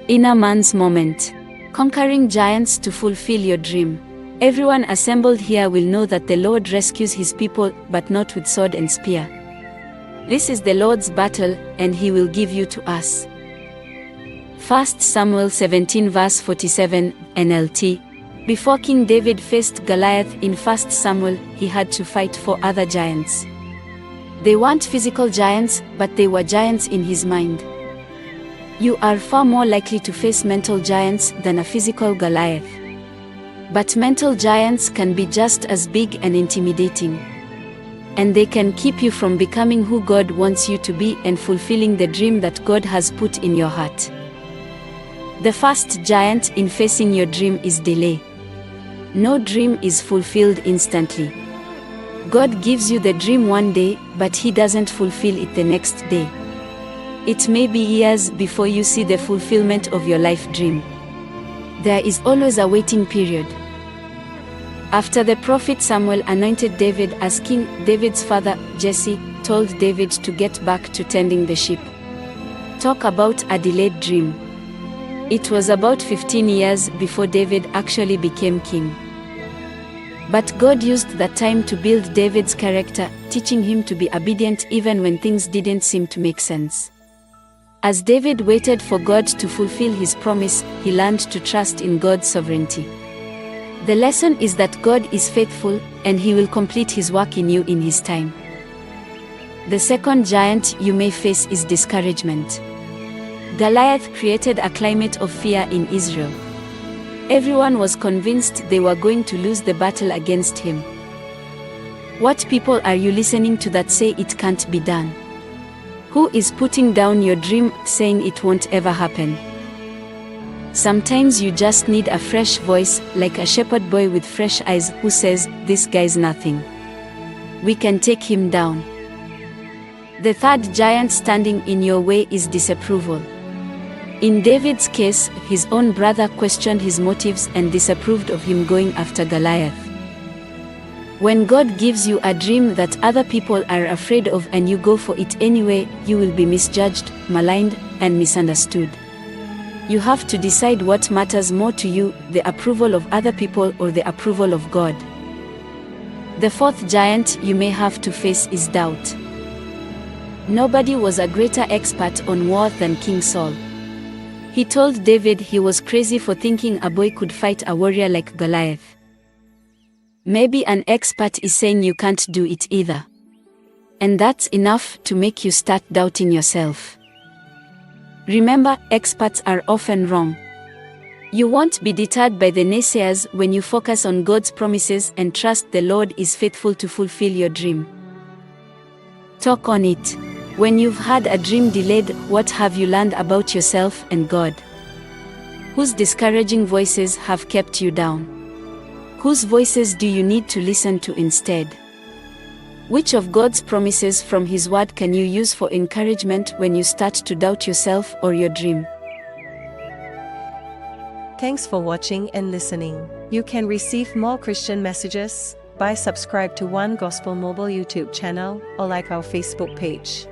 Inner man's moment. Conquering giants to fulfill your dream. Everyone assembled here will know that the Lord rescues his people, but not with sword and spear. This is the Lord's battle, and he will give you to us. 1 Samuel 17 verse 47, NLT. Before King David faced Goliath in 1 Samuel, he had to fight 4 other giants. They weren't physical giants, but they were giants in his mind. You are far more likely to face mental giants than a physical Goliath. But mental giants can be just as big and intimidating. And they can keep you from becoming who God wants you to be and fulfilling the dream that God has put in your heart. The first giant in facing your dream is delay. No dream is fulfilled instantly. God gives you the dream one day, but he doesn't fulfill it the next day. It may be years before you see the fulfillment of your life dream. There is always a waiting period. After the prophet Samuel anointed David as king, David's father, Jesse, told David to get back to tending the sheep. Talk about a delayed dream. It was about 15 years before David actually became king. But God used that time to build David's character, teaching him to be obedient even when things didn't seem to make sense. As David waited for God to fulfill his promise, he learned to trust in God's sovereignty. The lesson is that God is faithful, and he will complete his work in you in his time. The second giant you may face is discouragement. Goliath created a climate of fear in Israel. Everyone was convinced they were going to lose the battle against him. What people are you listening to that say it can't be done? Who is putting down your dream, saying it won't ever happen? Sometimes you just need a fresh voice, like a shepherd boy with fresh eyes who says, "This guy's nothing. We can take him down." The third giant standing in your way is disapproval. In David's case, his own brother questioned his motives and disapproved of him going after Goliath. When God gives you a dream that other people are afraid of and you go for it anyway, you will be misjudged, maligned, and misunderstood. You have to decide what matters more to you, the approval of other people or the approval of God. The fourth giant you may have to face is doubt. Nobody was a greater expert on war than King Saul. He told David he was crazy for thinking a boy could fight a warrior like Goliath. Maybe an expert is saying you can't do it either. And that's enough to make you start doubting yourself. Remember, experts are often wrong. You won't be deterred by the naysayers when you focus on God's promises and trust the Lord is faithful to fulfill your dream. Talk on it. When you've had a dream delayed, what have you learned about yourself and God? Whose discouraging voices have kept you down? Whose voices do you need to listen to instead? Which of God's promises from His Word can you use for encouragement when you start to doubt yourself or your dream? Thanks for watching and listening. You can receive more Christian messages by subscribe to One Gospel Mobile YouTube channel or like our Facebook page.